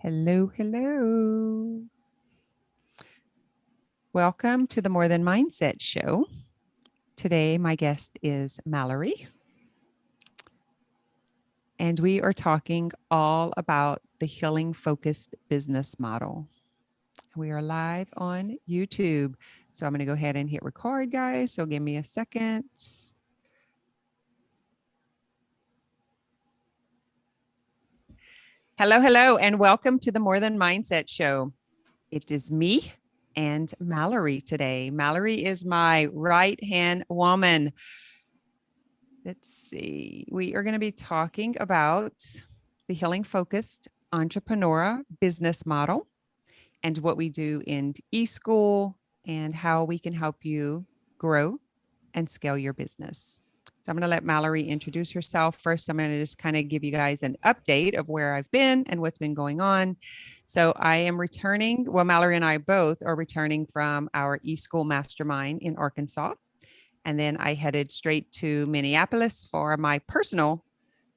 Hello, hello. Welcome to the More Than Mindset Show. Today, my guest is Mallory. And we are talking all about the healing-focused business model. We are live on YouTube. So I'm going to go ahead and hit record, guys. So give me a second. Hello, hello, and welcome to the More Than Mindset Show. It is me and Mallory today. Mallory is my right-hand woman. Let's see. We are going to be talking about the healing-focused entrepreneur business model and what we do in ESchool and how we can help you grow and scale your business. So I'm going to let Mallory introduce herself. First, I'm going to just kind of give you guys an update of where I've been and what's been going on. So I am returning. Well, Mallory and I both are returning from our ESchool mastermind in Arkansas. And then I headed straight to Minneapolis for my personal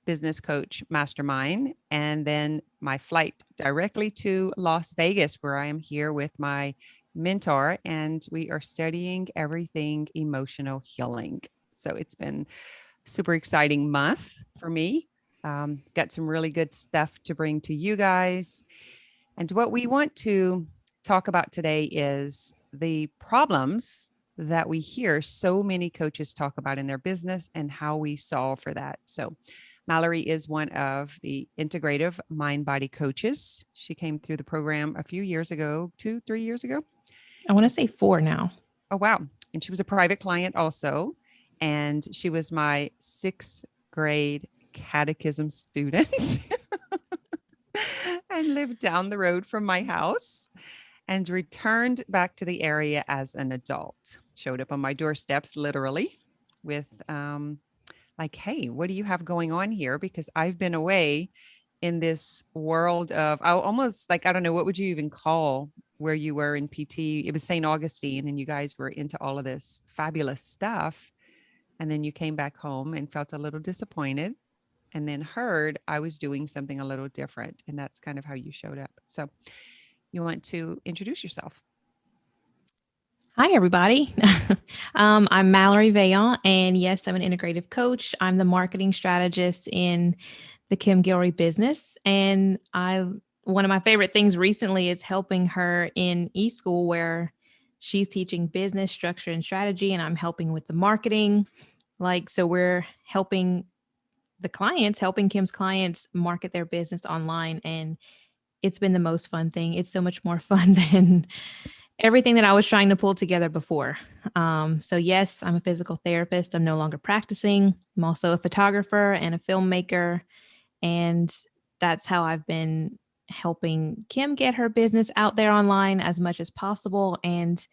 business coach mastermind. And then my flight directly to Las Vegas, where I am here with my mentor. And we are studying everything emotional healing. So it's been a super exciting month for me. Got some really good stuff to bring to you guys. And what we want to talk about today is the problems that we hear so many coaches talk about in their business and how we solve for that. So Mallory is one of the integrative mind-body coaches. She came through the program a few years ago, 2-3 years ago. I want to say 4 now. Oh, wow. And she was a private client also. And she was my 6th grade catechism student and lived down the road from my house and returned back to the area as an adult. Showed up on my doorsteps, literally, with like, hey, what do you have going on here? Because I've been away in this world of almost like, I don't know, what would you even call where you were in PT? It was St. Augustine, and you guys were into all of this fabulous stuff. And then you came back home and felt a little disappointed and then heard I was doing something a little different. And that's kind of how you showed up. So you want to introduce yourself? Hi, everybody. I'm Malerie Veillon, and yes, I'm an integrative coach. I'm the marketing strategist in the Guillory business. And one of my favorite things recently is helping her in eSchool, where she's teaching business structure and strategy, and I'm helping with the marketing. So we're helping Kim's clients market their business online. And it's been the most fun thing. It's so much more fun than everything that I was trying to pull together before. So yes, I'm a physical therapist. I'm no longer practicing. I'm also a photographer and a filmmaker. And that's how I've been helping Kim get her business out there online as much as possible. And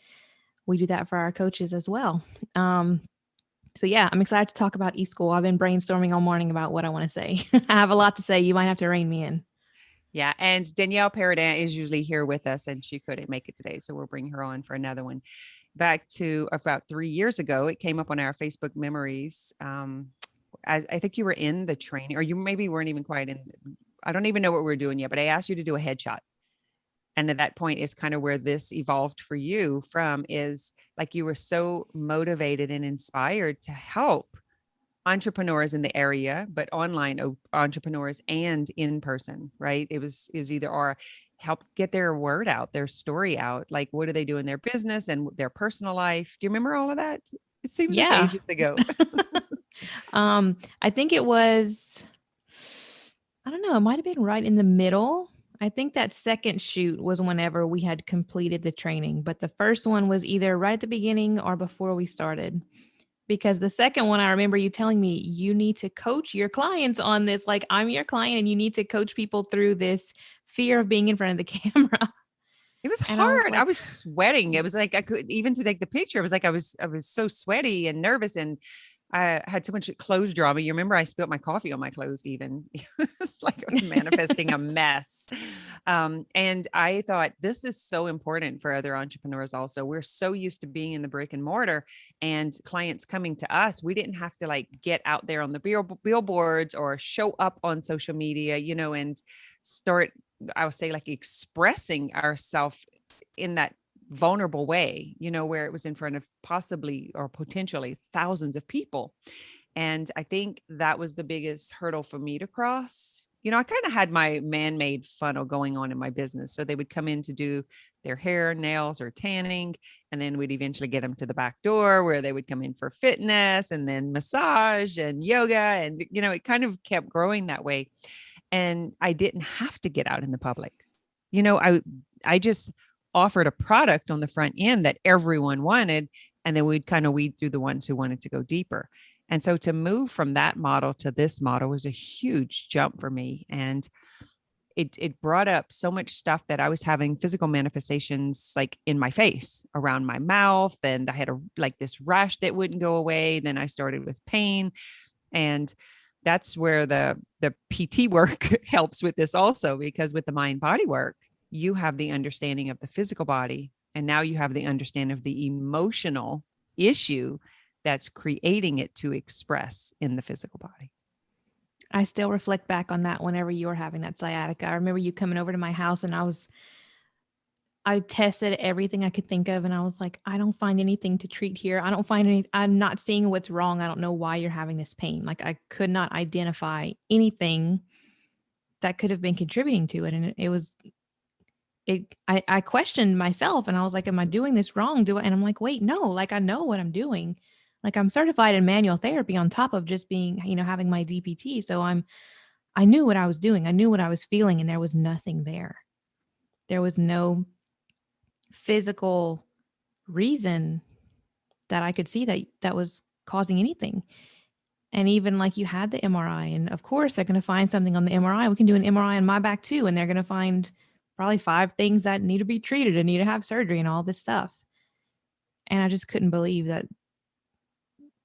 we do that for our coaches as well. So yeah, I'm excited to talk about eSchool. I've been brainstorming all morning about what I want to say. I have a lot to say. You might have to rein me in. Yeah. And Danielle Peridot is usually here with us, and she couldn't make it today. So we'll bring her on for another one. Back to about 3 years ago, it came up on our Facebook memories. I think you were in the training, or you maybe weren't even quite in. I don't even know what we were doing yet, but I asked you to do a headshot. And at that point is kind of where this evolved for you from, is like you were so motivated and inspired to help entrepreneurs in the area, but online entrepreneurs and in person, right? It was either or, help get their word out, their story out. Like, what do they do in their business and their personal life? Do you remember all of that? It seems like ages ago. I think it was, I don't know, it might've been right in the middle. I think that second shoot was whenever we had completed the training, but the first one was either right at the beginning or before we started. Because the second one, I remember you telling me you need to coach your clients on this. Like, I'm your client and you need to coach people through this fear of being in front of the camera. It was hard. I was sweating. It was like, I could even to take the picture. It was like, I was so sweaty and nervous, and I had so much clothes drama. You remember I spilled my coffee on my clothes even. It's like I was manifesting a mess. And I thought, this is so important for other entrepreneurs also. We're so used to being in the brick and mortar and clients coming to us. We didn't have to like get out there on the billboards or show up on social media, and start I would say like expressing ourselves in that vulnerable way, where it was in front of possibly or potentially thousands of people. And I think that was the biggest hurdle for me to cross. I kind of had my man-made funnel going on in my business. So they would come in to do their hair, nails, or tanning. And then we'd eventually get them to the back door where they would come in for fitness and then massage and yoga. And, it kind of kept growing that way. And I didn't have to get out in the public. I just offered a product on the front end that everyone wanted. And then we'd kind of weed through the ones who wanted to go deeper. And so to move from that model to this model was a huge jump for me. And it brought up so much stuff that I was having physical manifestations like in my face, around my mouth. And I had like this rash that wouldn't go away. Then I started with pain. And that's where the PT work helps with this also, because with the mind body work, you have the understanding of the physical body. And now you have the understanding of the emotional issue that's creating it to express in the physical body. I still reflect back on that whenever you were having that sciatica. I remember you coming over to my house and I tested everything I could think of. And I was like, I don't find anything to treat here. I'm not seeing what's wrong. I don't know why you're having this pain. Like I could not identify anything that could have been contributing to it. And I questioned myself and I was like, am I doing this wrong? And I'm like, wait, no, like I know what I'm doing. Like I'm certified in manual therapy on top of just being, having my DPT. So I knew what I was doing. I knew what I was feeling, and there was nothing there. There was no physical reason that I could see that was causing anything. And even like you had the MRI, and of course they're going to find something on the MRI. We can do an MRI on my back too. And they're going to find probably 5 things that need to be treated and need to have surgery and all this stuff. And I just couldn't believe that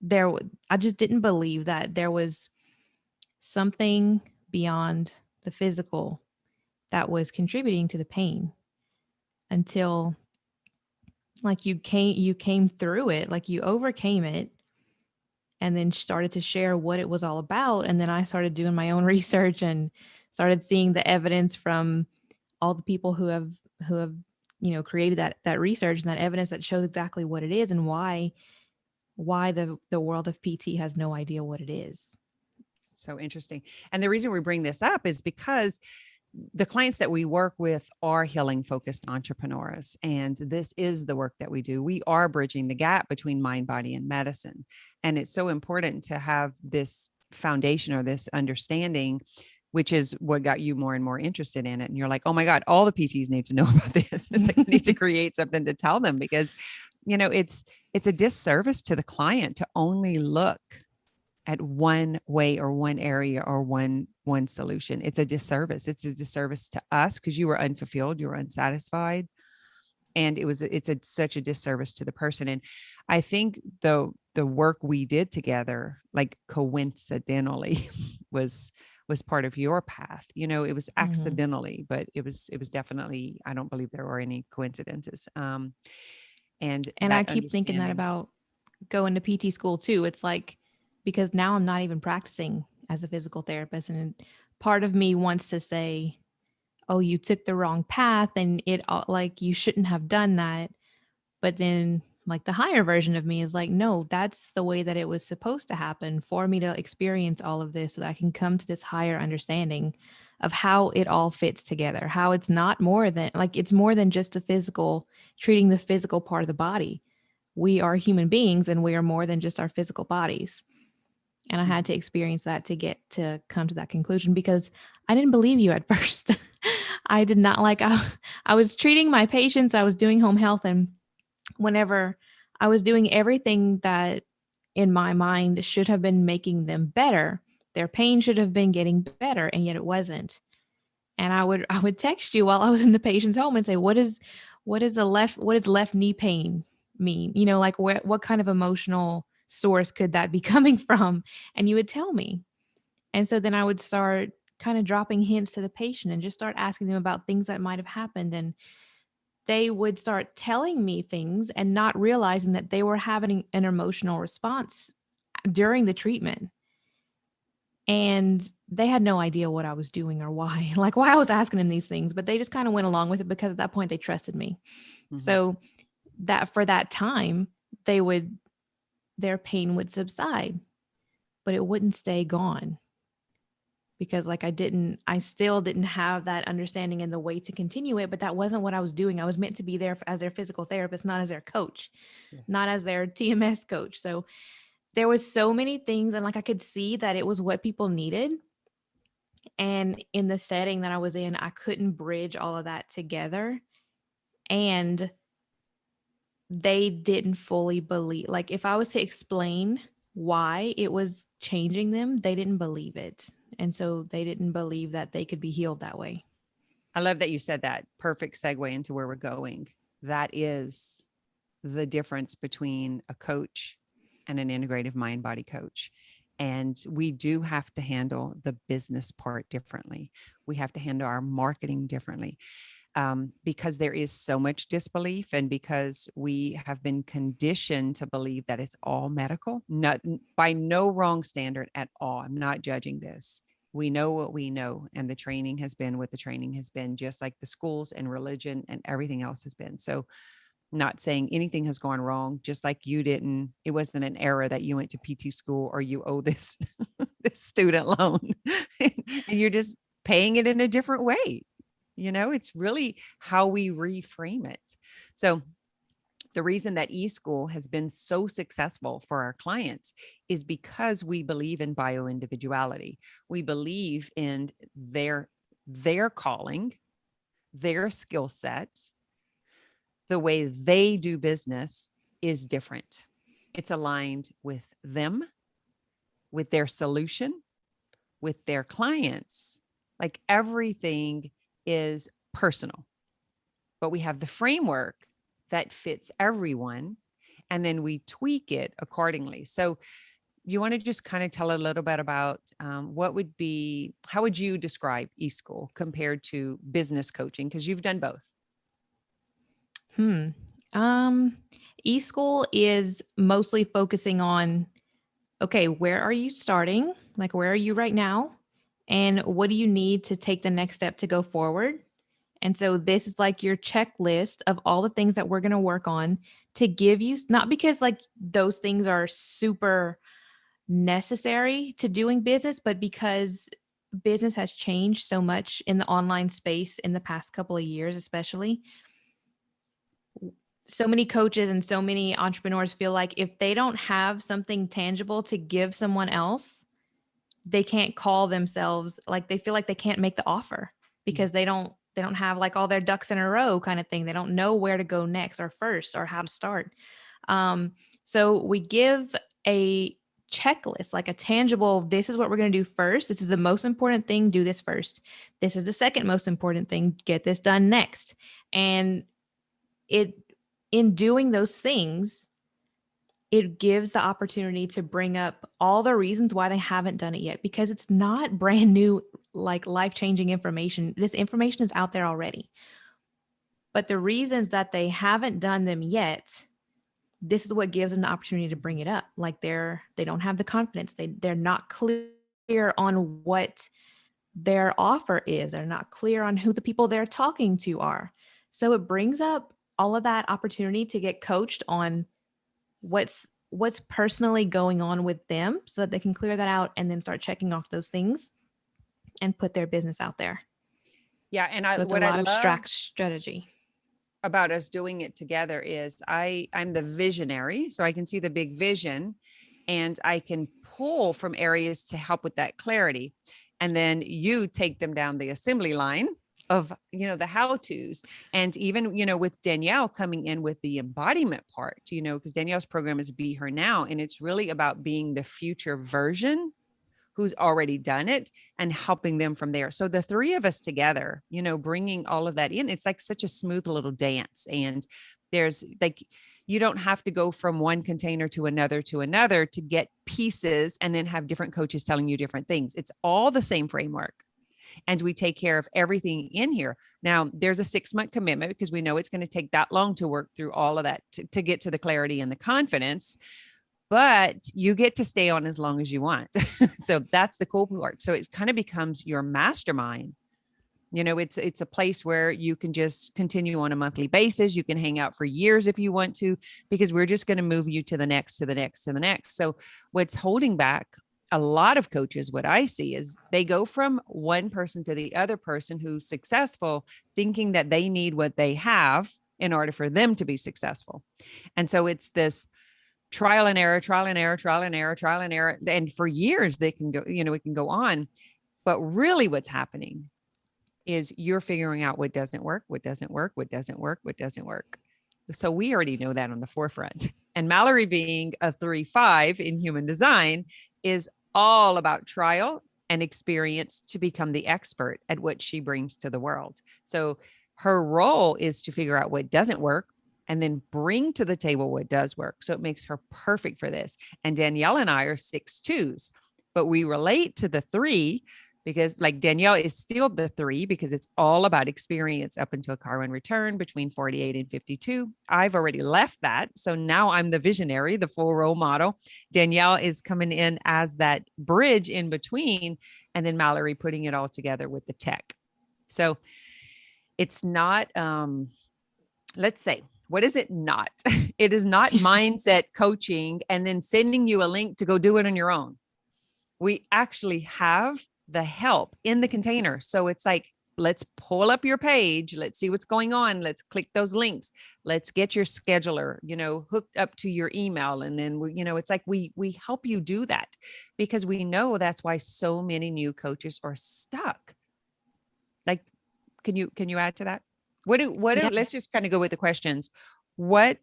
I just didn't believe that there was something beyond the physical that was contributing to the pain until like you came through it, like you overcame it and then started to share what it was all about. And then I started doing my own research and started seeing the evidence from all the people who have created that research and that evidence that shows exactly what it is and why the world of PT has no idea what it is. So interesting. And the reason we bring this up is because the clients that we work with are healing focused entrepreneurs. And this is the work that we do. We are bridging the gap between mind, body, and medicine. And it's so important to have this foundation or this understanding, which is what got you more and more interested in it. And you're like, oh my God, all the PTs need to know about this. It's like, I need to create something to tell them because, it's a disservice to the client to only look at one way or one area or one solution. It's a disservice. It's a disservice to us because you were unfulfilled, you were unsatisfied. And it's such a disservice to the person. And I think the work we did together, like coincidentally was part of your path. It was accidentally, but it was definitely, I don't believe there were any coincidences. And I keep thinking that about going to PT school too. It's like, because now I'm not even practicing as a physical therapist. And part of me wants to say, oh, you took the wrong path and like, you shouldn't have done that. But then like the higher version of me is like, no, that's the way that it was supposed to happen for me to experience all of this so that I can come to this higher understanding of how it all fits together, how it's not more than like, it's more than just the physical, treating the physical part of the body. We are human beings and we are more than just our physical bodies. And I had to experience that to come to that conclusion because I didn't believe you at first. I did not I was treating my patients. I was doing home health. And whenever I was doing everything that in my mind should have been making them better, their pain should have been getting better. And yet it wasn't. And I would text you while I was in the patient's home and say, what does left knee pain mean? Like what kind of emotional source could that be coming from? And you would tell me. And so then I would start kind of dropping hints to the patient and just start asking them about things that might have happened. And they would start telling me things and not realizing that they were having an emotional response during the treatment. And they had no idea what I was doing or why, like why I was asking them these things, but they just kind of went along with it because at that point they trusted me. Mm-hmm. So that for that time, their pain would subside, but it wouldn't stay gone because like I still didn't have that understanding and the way to continue it, but that wasn't what I was doing. I was meant to be there as their physical therapist, not as their coach, not as their TMS coach. So there was so many things, and like I could see that it was what people needed. And in the setting that I was in, I couldn't bridge all of that together. And they didn't fully believe, like if I was to explain why it was changing them, they didn't believe it. And so they didn't believe that they could be healed that way. I love that you said that. Perfect segue into where we're going. That is the difference between a coach and an integrative mind body coach. And we do have to handle the business part differently. We have to handle our marketing differently. Because there is so much disbelief, and because we have been conditioned to believe that it's all medical, not by no wrong standard at all. I'm not judging this. We know what we know, and the training has been what the training has been, just like the schools and religion and everything else has been. So not saying anything has gone wrong, just like it wasn't an error that you went to PT school or you owe this, this student loan and you're just paying it in a different way. It's really how we reframe it. So the reason that eSchool has been so successful for our clients is because we believe in bioindividuality. We believe in their calling, their skill set. The way they do business is different. It's aligned with them, with their solution, with their clients. Like everything is personal, but we have the framework that fits everyone, and then we tweak it accordingly. So you want to just kind of tell a little bit about how would you describe eSchool compared to business coaching? Because you've done both. eSchool is mostly focusing on, okay, where are you starting? Like, where are you right now? And what do you need to take the next step to go forward? And so this is like your checklist of all the things that we're going to work on to give you, not because like those things are super necessary to doing business, but because business has changed so much in the online space in the past couple of years, especially. So many coaches and so many entrepreneurs feel like if they don't have something tangible to give someone else, they can't call themselves, like they feel like they can't make the offer because they don't have like all their ducks in a row kind of thing. They don't know where to go next or first or how to start. So we give a checklist, like a tangible, this is what we're going to do first. This is the most important thing. Do this first. This is the second most important thing. Get this done next. And in doing those things, it gives the opportunity to bring up all the reasons why they haven't done it yet, because it's not brand new, like life-changing information. This information is out there already. But the reasons that they haven't done them yet, this is what gives them the opportunity to bring it up. Like they don't have the confidence. They're not clear on what their offer is. They're not clear on who the people they're talking to are. So it brings up all of that opportunity to get coached on what's personally going on with them so that they can clear that out and then start checking off those things and put their business out there. Yeah. And so it's a lot of strategy about us doing it together is I'm the visionary, so I can see the big vision and I can pull from areas to help with that clarity. And then you take them down the assembly line of, the how-tos. And even, with Danielle coming in with the embodiment part, because Danielle's program is Be Her Now. And it's really about being the future version who's already done it and helping them from there. So the three of us together, bringing all of that in, it's like such a smooth little dance. And there's like, you don't have to go from one container to another to get pieces and then have different coaches telling you different things. It's all the same framework. And we take care of everything in here. Now, there's a 6-month commitment because we know it's going to take that long to work through all of that to get to the clarity and the confidence. but you get to stay on as long as you want. So that's the cool part. So it kind of becomes your mastermind. It's a place where you can just continue on a monthly basis. You can hang out for years if you want to, because we're just going to move you to the next, to the next, to the next. So what's holding back a lot of coaches, what I see is they go from one person to the other person who's successful, thinking that they need what they have in order for them to be successful. And so it's this trial and error, trial and error, trial and error, trial and error. And for years they can go, it can go on. But really what's happening is you're figuring out what doesn't work, what doesn't work, what doesn't work, what doesn't work. So we already know that on the forefront. And Mallory, being a 3-5 in human design, is all about trial and experience to become the expert at what she brings to the world. So her role is to figure out what doesn't work and then bring to the table what does work. So it makes her perfect for this. And Danielle and I are 6-2s, but we relate to the 3 because, like, Danielle is still the 3 because it's all about experience up until Chiron return between 48 and 52. I've already left that. So now I'm the visionary, the full role model. Danielle is coming in as that bridge in between, and then Mallory putting it all together with the tech. So it's not, let's say, what is it not? It is not mindset coaching and then sending you a link to go do it on your own. We actually have the help in the container. So it's like, let's pull up your page. Let's see what's going on. Let's click those links. Let's get your scheduler, hooked up to your email. And then it's like, we help you do that because we know that's why so many new coaches are stuck. Like, can you add to that? Let's just kind of go with the questions. What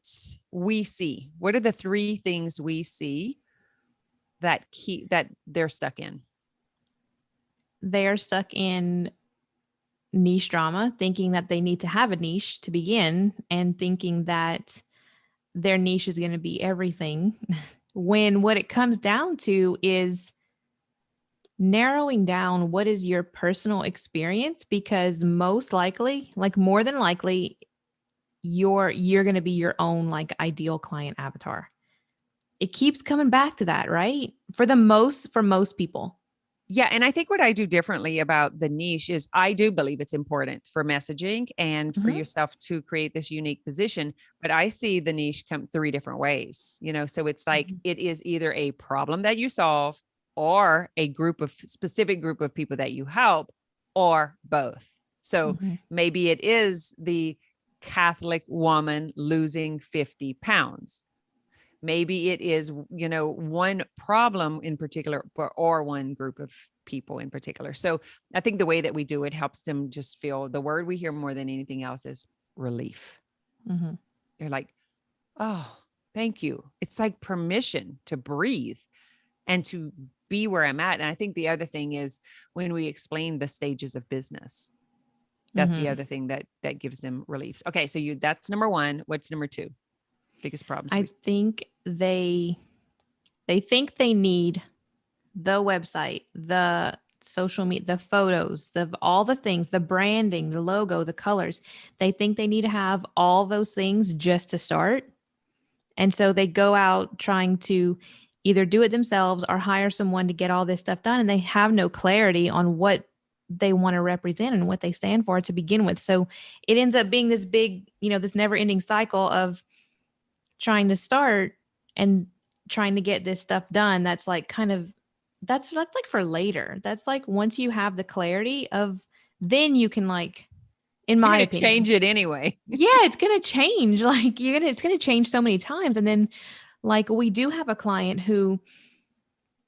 we see, what are the 3 things we see that they're stuck in? They're stuck in niche drama, thinking that they need to have a niche to begin and thinking that their niche is going to be everything. When what it comes down to is narrowing down what is your personal experience, because most likely, like more than likely, you're going to be your own like ideal client avatar. It keeps coming back to that, right? For most people. Yeah. And I think what I do differently about the niche is I do believe it's important for messaging and for yourself to create this unique position. But I see the niche come 3 different ways, so it's like it is either a problem that you solve or a specific group of people that you help, or both. So maybe it is the Catholic woman losing 50 pounds. Maybe it is, one problem in particular, or one group of people in particular. So I think the way that we do it helps them just feel, the word we hear more than anything else is relief. They're like, oh, thank you. It's like permission to breathe and to be where I'm at. And I think the other thing is when we explain the stages of business, that's the other thing that gives them relief. Okay. So that's number 1. What's number 2? Biggest problems? I think they think they need the website, the social media, the photos, all the things, the branding, the logo, the colors. They think they need to have all those things just to start. And so they go out trying to either do it themselves or hire someone to get all this stuff done. And they have no clarity on what they want to represent and what they stand for to begin with. So it ends up being this big, this never ending cycle of trying to start and trying to get this stuff done. That's like that's like for later. That's like once you have the clarity of, then you can like, in my opinion, change it anyway. Yeah, it's going to change. Like it's going to change so many times. And then like we do have a client who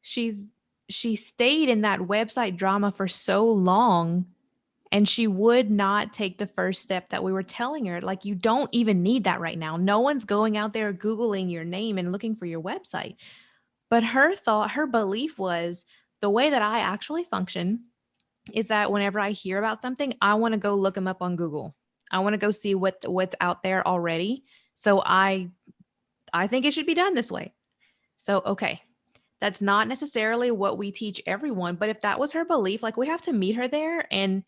she stayed in that website drama for so long, and she would not take the first step that we were telling her. Like, you don't even need that right now. No one's going out there Googling your name and looking for your website. But her belief was, the way that I actually function is that whenever I hear about something, I want to go look them up on Google. I want to go see what's out there already. So I think it should be done this way. So, okay. That's not necessarily what we teach everyone, but if that was her belief, like we have to meet her there and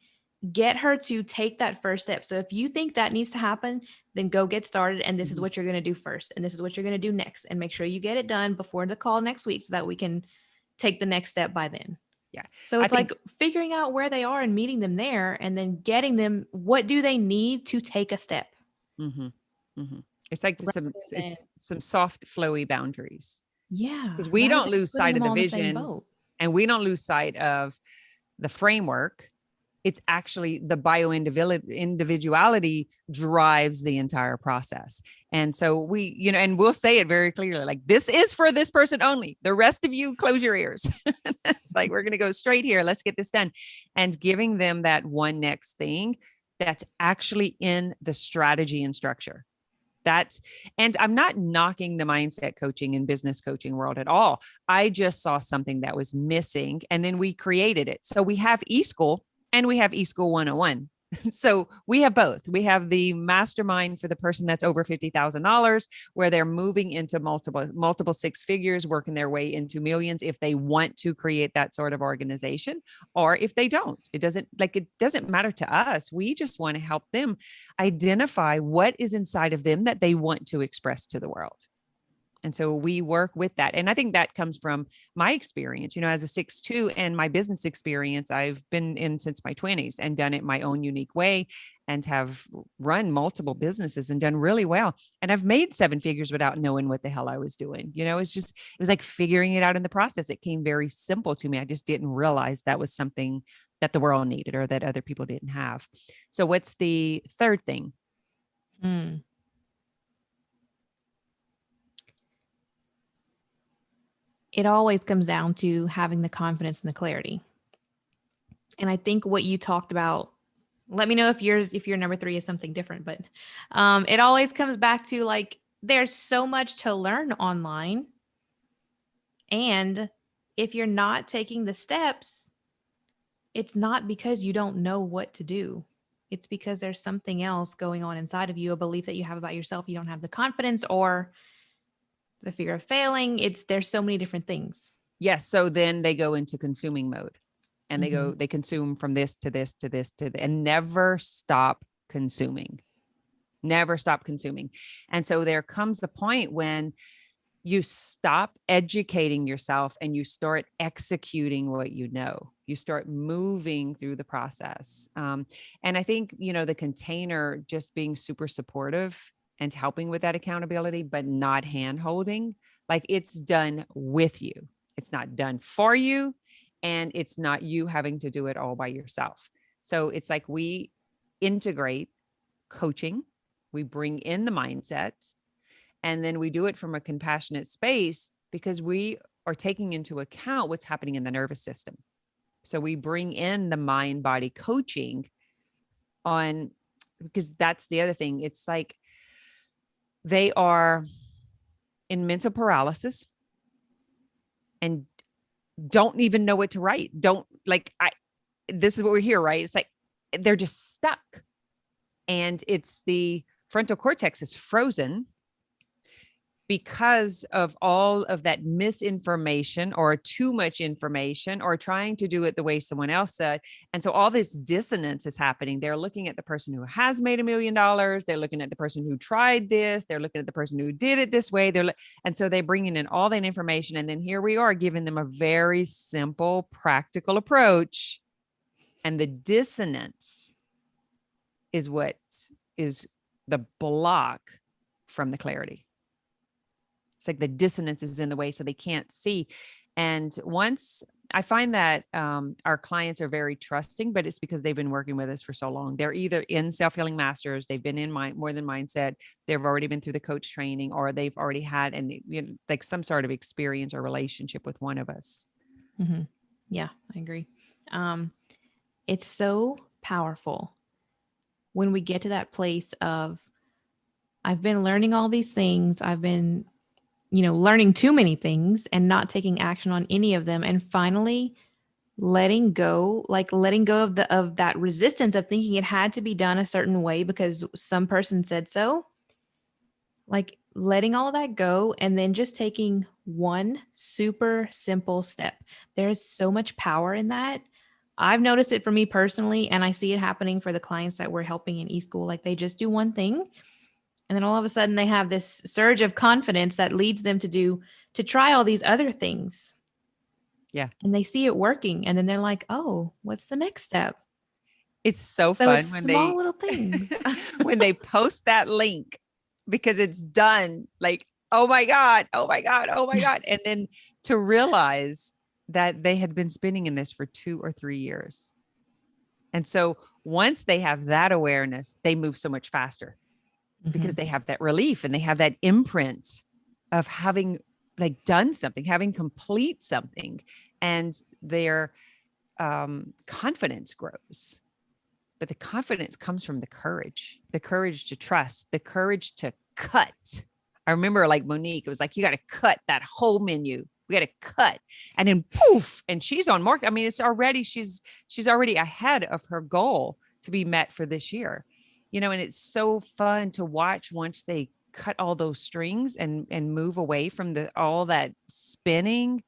get her to take that first step. So if you think that needs to happen, then go get started. And this is what you're going to do first. And this is what you're going to do next. And make sure you get it done before the call next week so that we can take the next step by then. Yeah. So it's like figuring out where they are and meeting them there, and then getting them, what do they need to take a step? It's like some soft, flowy boundaries. Yeah. Because we don't lose sight of the vision, and we don't lose sight of the framework. It's actually the individuality drives the entire process. And so we, and we'll say it very clearly, like, this is for this person only. The rest of you, close your ears. It's like, we're going to go straight here. Let's get this done. And giving them that one next thing that's actually in the strategy and structure. And I'm not knocking the mindset coaching and business coaching world at all. I just saw something that was missing, and then we created it. So we have ESchool and we have ESchool 101. So we have both. We have the mastermind for the person that's over $50,000, where they're moving into multiple six figures, working their way into millions if they want to create that sort of organization, or if they don't. It doesn't matter to us. We just want to help them identify what is inside of them that they want to express to the world. And so we work with that. And I think that comes from my experience, as a 6'2", and my business experience. I've been in since my 20s and done it my own unique way, and have run multiple businesses and done really well. And I've made 7 figures without knowing what the hell I was doing. It was like figuring it out in the process. It came very simple to me. I just didn't realize that was something that the world needed, or that other people didn't have. So what's the third thing? It always comes down to having the confidence and the clarity. And I think what you talked about, let me know if your number 3 is something different, but it always comes back to, like, there's so much to learn online. And if you're not taking the steps, it's not because you don't know what to do. It's because there's something else going on inside of you, a belief that you have about yourself. You don't have the confidence, or the fear of failing. There's so many different things. Yes. So then they go into consuming mode, and they consume from this to this to this to this, and never stop consuming. And so there comes a point when you stop educating yourself and you start executing what you know. You start moving through the process. And I think, the container just being super supportive and helping with that accountability, but not hand-holding. Like, it's done with you. It's not done for you. And it's not you having to do it all by yourself. So it's like, we integrate coaching, we bring in the mindset, and then we do it from a compassionate space, because we are taking into account what's happening in the nervous system. So we bring in the mind-body coaching on, because that's the other thing. It's like, they are in mental paralysis and don't even know what to write. This is what we're here, right? It's like, they're just stuck. And it's the frontal cortex is frozen because of all of that misinformation, or too much information, or trying to do it the way someone else said. And so all this dissonance is happening. They're looking at the person who has made $1 million. They're looking at the person who tried this. They're looking at the person who did it this way. And so they're bringing in all that information. And then here we are giving them a very simple, practical approach. And the dissonance is what is the block from the clarity. It's like the dissonance is in the way, so they can't see. And once I find that our clients are very trusting, but it's because they've been working with us for so long. They're either in SelfHealing Masters, they've been in More Than Mindset, they've already been through the coach training, or they've already had like some sort of experience or relationship with one of us. Mm-hmm. Yeah, I agree. It's so powerful when we get to that place of, I've been learning all these things. I've been learning too many things and not taking action on any of them. And finally letting go of that resistance of thinking it had to be done a certain way because some person said so. Like, letting all of that go and then just taking one super simple step. There's so much power in that. I've noticed it for me personally, and I see it happening for the clients that we're helping in eSchool. Like they just do one thing, and then all of a sudden they have this surge of confidence that leads them to try all these other things. Yeah. And they see it working, and then they're like, "Oh, what's the next step?" It's so So it's fun when small they little things. when they post that link because it's done. Like, oh my God, oh my God, oh my God. And then to realize that they had been spinning in this for 2 or 3 years. And so once they have that awareness, they move so much faster because they have that relief and they have that imprint of having like done something, having complete something, and their confidence grows. But the confidence comes from the courage to trust, the courage to cut. I remember like Monique, it was like, you got to cut that whole menu. We got to cut. And then poof, and she's on market. I mean, it's already, she's already ahead of her goal to be met for this year, and it's so fun to watch once they cut all those strings and move away from all that spinning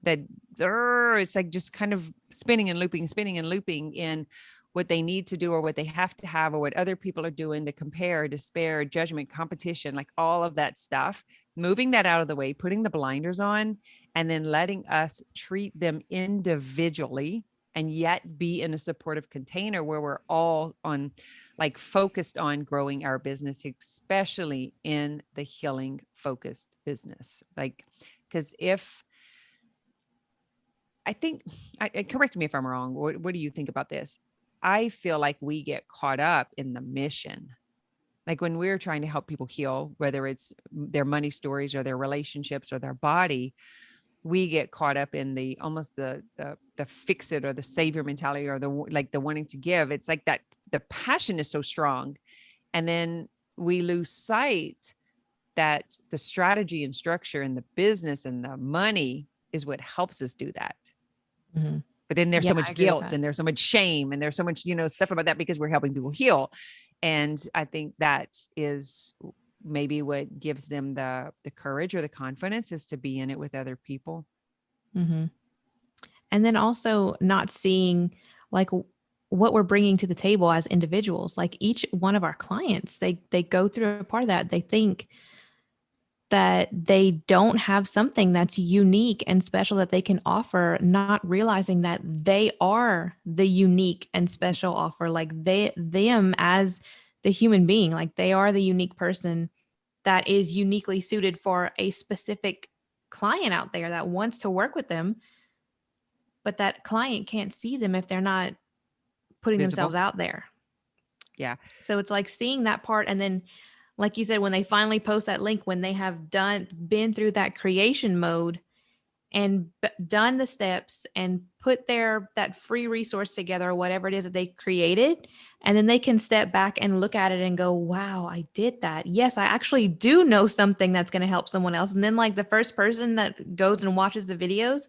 that it's like just kind of spinning and looping in what they need to do or what they have to have or what other people are doing, the compare, despair, judgment, competition, like all of that stuff, moving that out of the way, putting the blinders on, and then letting us treat them individually and yet be in a supportive container where we're all on like focused on growing our business, especially in the healing focused business. Like, because if I think, correct me if I'm wrong. What do you think about this? I feel like we get caught up in the mission. Like when we're trying to help people heal, whether it's their money stories or their relationships or their body, we get caught up in almost the fix it or the savior mentality or the wanting to give. It's like that the passion is so strong. And then we lose sight that the strategy and structure and the business and the money is what helps us do that. Mm-hmm. But then there's so much guilt and there's so much shame and there's so much, stuff about that because we're helping people heal. And I think that is maybe what gives them the courage or the confidence is to be in it with other people. Mm-hmm. And then also not seeing like what we're bringing to the table as individuals. Like each one of our clients, they go through a part of that. They think that they don't have something that's unique and special that they can offer, not realizing that they are the unique and special offer. Like them as the human being, like they are the unique person that is uniquely suited for a specific client out there that wants to work with them. But that client can't see them if they're not putting themselves out there. Yeah. So it's like seeing that part. And then, like you said, when they finally post that link, when they have been through that creation mode and done the steps and put that free resource together, or whatever it is that they created, and then they can step back and look at it and go, wow, I did that. Yes, I actually do know something that's going to help someone else. And then like the first person that goes and watches the videos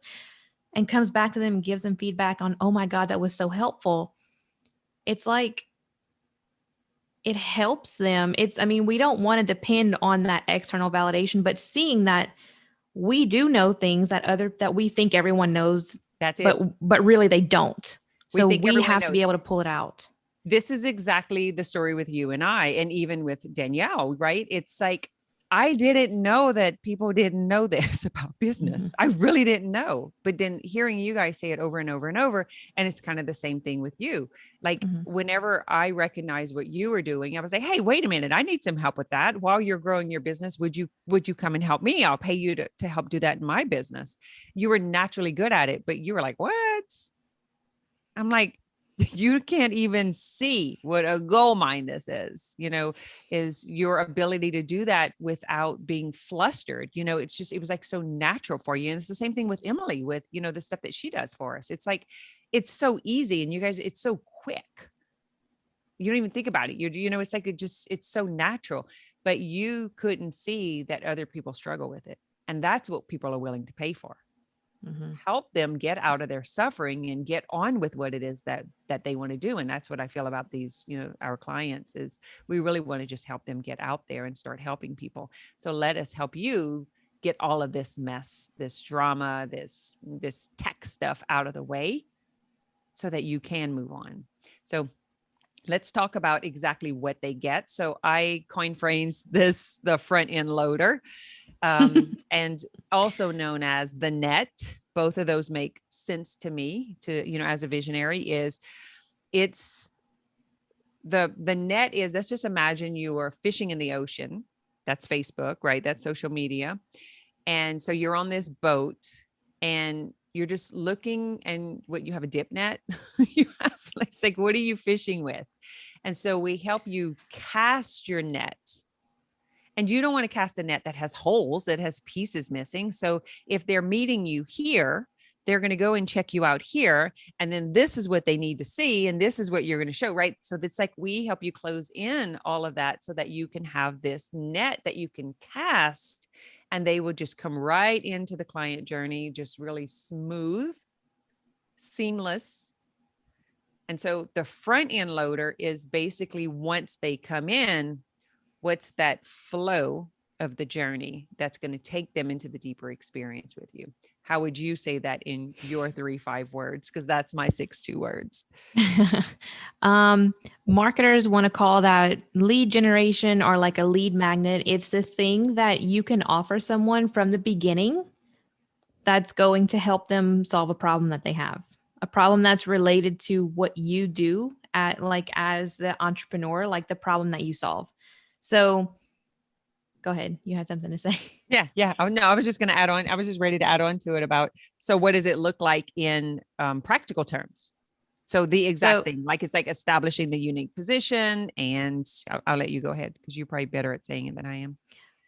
and comes back to them and gives them feedback on, oh my God, that was so helpful. It's like, it helps them. We don't want to depend on that external validation, but seeing that we do know things that we think everyone knows. That's it. But really they don't. So we have to be able to pull it out. This is exactly the story with you and I, and even with Danielle, right? It's like, I didn't know that people didn't know this about business. Mm-hmm. I really didn't know. But then hearing you guys say it over and over and over, and it's kind of the same thing with you. Like whenever I recognize what you were doing, I was like, hey, wait a minute, I need some help with that. While you're growing your business, would you come and help me? I'll pay you to help do that in my business. You were naturally good at it, but you were like, what? I'm like, you can't even see what a gold mine this is, is your ability to do that without being flustered. It was like so natural for you. And it's the same thing with Emily, with, the stuff that she does for us. It's like, it's so easy. And you guys, it's so quick. You don't even think about it. It's like, it's so natural, but you couldn't see that other people struggle with it. And that's what people are willing to pay for. Mm-hmm. Help them get out of their suffering and get on with what it is that they want to do. And that's what I feel about these, our clients, is we really want to just help them get out there and start helping people. So let us help you get all of this mess, this drama, this tech stuff out of the way, so that you can move on. So let's talk about exactly what they get. So I coin phrase this, the front end loader, and also known as the net. Both of those make sense to me, to, you know, as a visionary. It's the net is, let's just imagine you are fishing in the ocean. That's Facebook, right? That's social media. And so you're on this boat and you're just looking, and what, you have a dip net. You have, it's like, what are you fishing with? And so we help you cast your net. And you don't want to cast a net that has holes, that has pieces missing. So if they're meeting you here, they're going to go and check you out here. And then this is what they need to see. And this is what you're going to show, right? So it's like, we help you close in all of that so that you can have this net that you can cast, and they would just come right into the client journey, just really smooth, seamless. And so the front end loader is basically, once they come in, what's that flow of the journey that's going to take them into the deeper experience with you? How would you say that in your 3-5 words? Because that's my 6-2 words. Marketers want to call that lead generation, or like a lead magnet. It's the thing that you can offer someone from the beginning that's going to help them solve a problem that they have, a problem that's related to what you do at, like, as the entrepreneur, like the problem that you solve. So go ahead. You had something to say. Yeah. Oh, no, I was just going to add on. I was just ready to add on to it about, so what does it look like in practical terms? So the exact thing, like, it's like establishing the unique position, and I'll let you go ahead, because you're probably better at saying it than I am.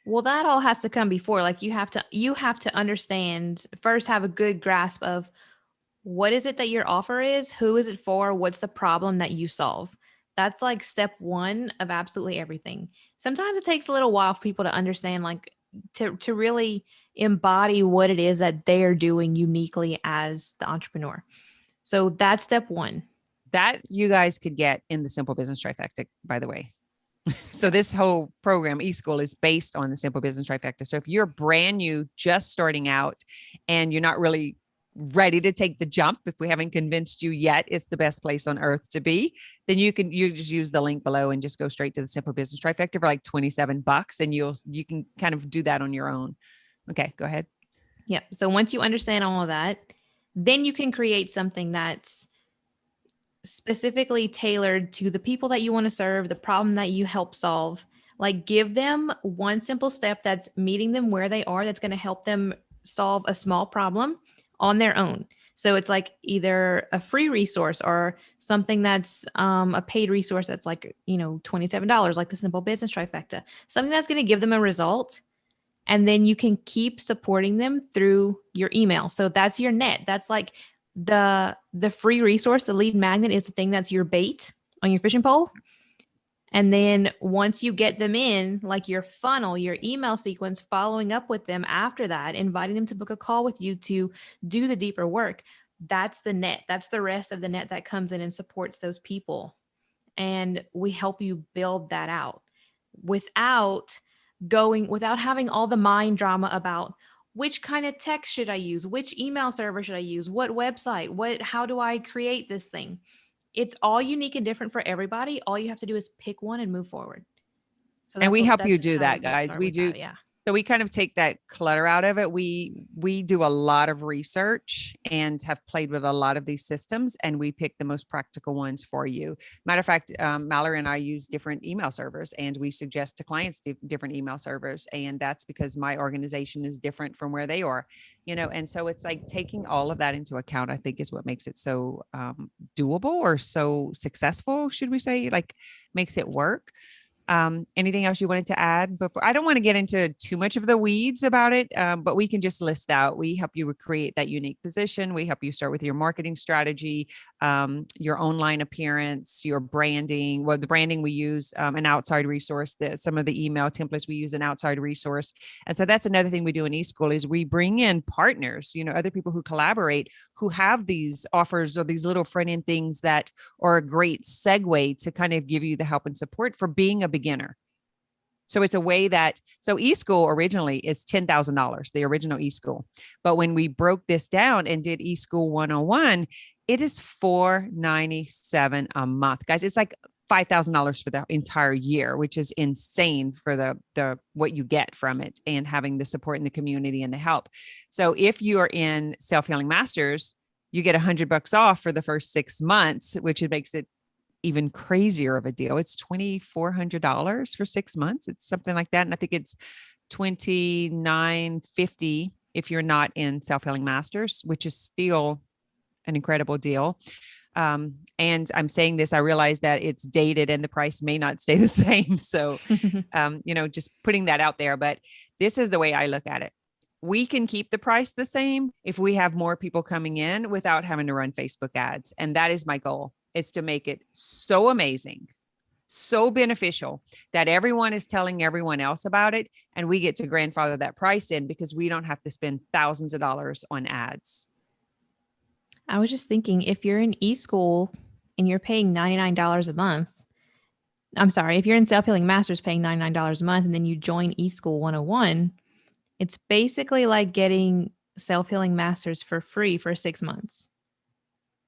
Well, that all has to come before. Like, you have to understand first, have a good grasp of what is it that your offer is, who is it for, what's the problem that you solve. That's like step one of absolutely everything. Sometimes it takes a little while for people to understand, like, to really embody what it is that they are doing uniquely as the entrepreneur. So that's step one. That you guys could get in the Simple Business Trifecta, by the way. So this whole program, eSchool, is based on the Simple Business Trifecta. So if you're brand new, just starting out, and you're not really ready to take the jump, if we haven't convinced you yet it's the best place on earth to be, then you just use the link below and just go straight to the Simple Business Trifecta for like $27, and you can kind of do that on your own. Okay, go ahead. Yep. So once you understand all of that, then you can create something that's specifically tailored to the people that you want to serve, the problem that you help solve. Like, give them one simple step that's meeting them where they are, that's going to help them solve a small problem on their own. So it's like either a free resource or something that's a paid resource that's like, $27, like the Simple Business Trifecta, something that's going to give them a result. And then you can keep supporting them through your email. So that's your net. That's like the free resource. The lead magnet is the thing that's your bait on your fishing pole. And then once you get them in, like your funnel, your email sequence, following up with them after that, inviting them to book a call with you to do the deeper work, that's the net. That's the rest of the net that comes in and supports those people. And we help you build that out without having all the mind drama about which kind of text should I use, which email server should I use, what website, how do I create this thing? It's all unique and different for everybody. All you have to do is pick one and move forward. So and we help you do that, guys. We do. Yeah. So we kind of take that clutter out of it. We do a lot of research and have played with a lot of these systems, and we pick the most practical ones for you. Matter of fact, Mallory and I use different email servers, and we suggest to clients different email servers. And that's because my organization is different from where they are, and so it's like taking all of that into account, I think, is what makes it so doable, or so successful, should we say, like makes it work. Anything else you wanted to add before? I don't want to get into too much of the weeds about it, but we can just list out. We help you create that unique position. We help you start with your marketing strategy, your online appearance, your branding. Well, the branding, we use an outside resource. Some of the email templates, we use an outside resource. And so that's another thing we do in eSchool, is we bring in partners, other people who collaborate, who have these offers or these little front end things that are a great segue to kind of give you the help and support for being a beginner. So it's a way so eSchool originally is $10,000, the original eSchool. But when we broke this down and did eSchool 101, It is $497 a month, guys. It's like $5,000 for the entire year, which is insane for the what you get from it and having the support in the community and the help. So if you are in SelfHealing Masters, you get $100 off for the first 6 months, which makes it even crazier of a deal. It's $2,400 for 6 months. It's something like that. And I think it's $2,950 if you're not in SelfHealing Masters, which is still an incredible deal. And I'm saying this, I realize that it's dated and the price may not stay the same. So, just putting that out there, but this is the way I look at it. We can keep the price the same if we have more people coming in without having to run Facebook ads. And that is my goal, is to make it so amazing, so beneficial that everyone is telling everyone else about it. And we get to grandfather that price in because we don't have to spend thousands of dollars on ads. I was just thinking, if you're in eSchool and you're paying $99 a month, I'm sorry, if you're in SelfHealing Masters paying $99 a month and then you join eSchool 101, it's basically like getting SelfHealing Masters for free for 6 months.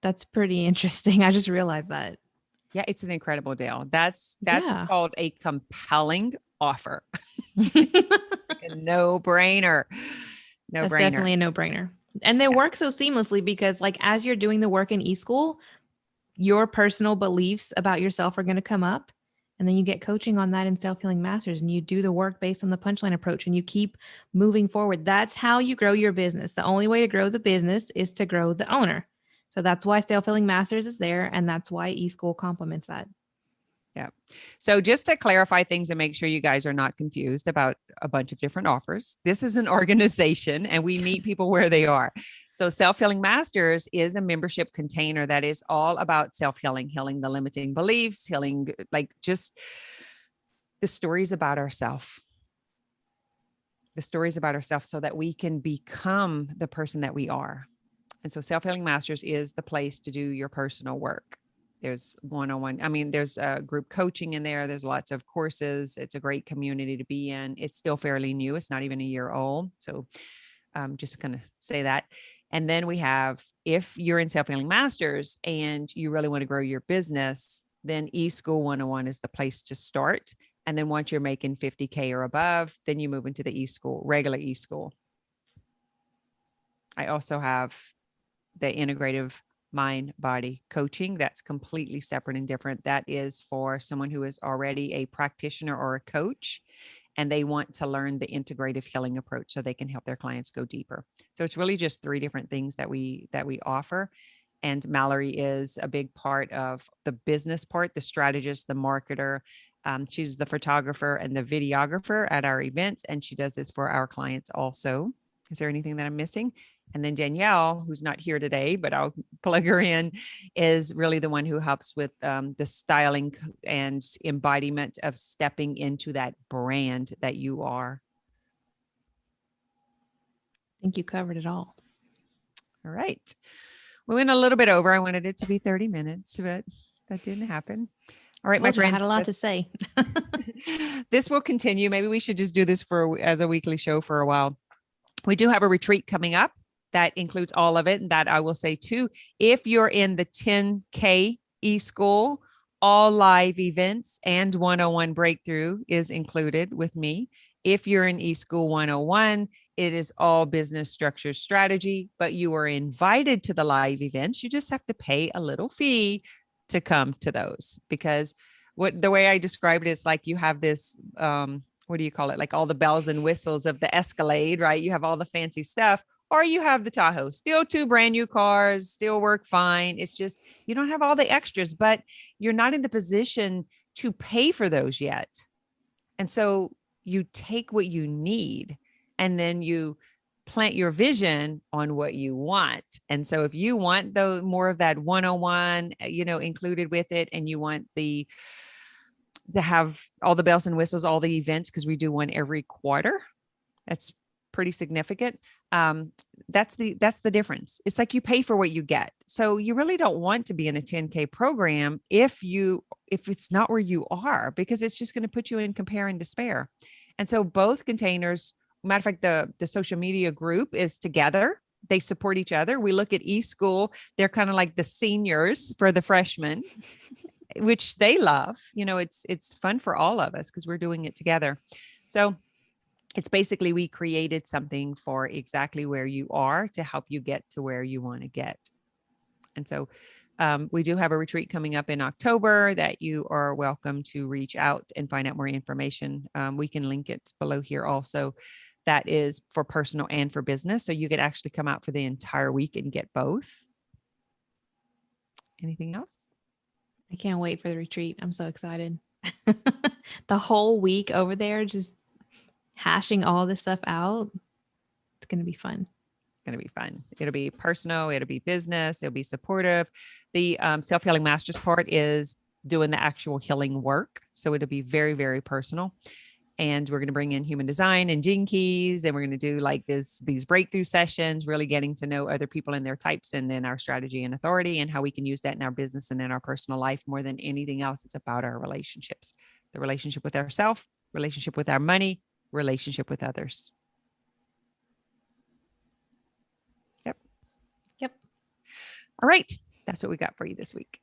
That's pretty interesting. I just realized that. Yeah, it's an incredible deal. That's called a compelling offer. Like a no-brainer. That's definitely a no-brainer. And they work so seamlessly because, like, as you're doing the work in eSchool, your personal beliefs about yourself are going to come up. And then you get coaching on that in SelfHealing Masters, and you do the work based on the punchline approach, and you keep moving forward. That's how you grow your business. The only way to grow the business is to grow the owner. So that's why SelfHealing Masters is there. And that's why eSchool complements that. Yeah. So just to clarify things and make sure you guys are not confused about a bunch of different offers, this is an organization and we meet people where they are. So SelfHealing Masters is a membership container that is all about self-healing, healing the limiting beliefs, healing like just the stories about ourselves. The stories about ourselves so that we can become the person that we are. And so SelfHealing Masters is the place to do your personal work. There's one-on-one. I mean, there's group coaching in there. There's lots of courses. It's a great community to be in. It's still fairly new. It's not even a year old. So just going to say that. And then we have, if you're in SelfHealing Masters and you really want to grow your business, then eSchool 101 is the place to start. And then once you're making 50K or above, then you move into the eSchool, regular eSchool. I also have the integrative mind-body coaching. That's completely separate and different. That is for someone who is already a practitioner or a coach, and they want to learn the integrative healing approach so they can help their clients go deeper. So it's really just 3 different things that we offer. And Mallory is a big part of the business part, the strategist, the marketer. She's the photographer and the videographer at our events, and she does this for our clients also. Is there anything that I'm missing? And then Danielle, who's not here today, but I'll plug her in, is really the one who helps with the styling and embodiment of stepping into that brand that you are. I think you covered it all. All right. We went a little bit over. I wanted it to be 30 minutes, but that didn't happen. All right, my friends. I had a lot to say. This will continue. Maybe we should just do this as a weekly show for a while. We do have a retreat coming up that includes all of it. And that I will say too, if you're in the 10K eSchool, all live events and 101 breakthrough is included with me. If you're in eSchool 101, it is all business structure strategy, but you are invited to the live events. You just have to pay a little fee to come to those, because the way I described it is like you have this, what do you call it? Like all the bells and whistles of the Escalade, right? You have all the fancy stuff, or you have the Tahoe, still 2 brand new cars, still work fine. It's just, you don't have all the extras, but you're not in the position to pay for those yet. And so you take what you need and then you plant your vision on what you want. And so if you want more of that 101, included with it, and you want to have all the bells and whistles, all the events, because we do one every quarter. That's pretty significant. That's the difference. It's like you pay for what you get. So you really don't want to be in a 10K program if it's not where you are, because it's just going to put you in compare and despair. And so both containers, matter of fact, the social media group is together they support each other. We look at ESchool, they're kind of like the seniors for the freshmen, which they love. It's fun for all of us because we're doing it together. So it's basically, we created something for exactly where you are to help you get to where you want to get. And so we do have a retreat coming up in October that you are welcome to reach out and find out more information. We can link it below here also. That is for personal and for business. So you could actually come out for the entire week and get both. Anything else? I can't wait for the retreat. I'm so excited. The whole week over there, just hashing all this stuff out. It's going to be fun. Going to be fun. It'll be personal. It'll be business. It'll be supportive. The SelfHealing Masters part is doing the actual healing work. So it'll be very, very personal. And we're going to bring in human design and gene keys. And we're going to do like these breakthrough sessions, really getting to know other people and their types, and then our strategy and authority, and how we can use that in our business and in our personal life. More than anything else, it's about our relationships, the relationship with ourselves, relationship with our money, relationship with others. Yep. All right. That's what we got for you this week.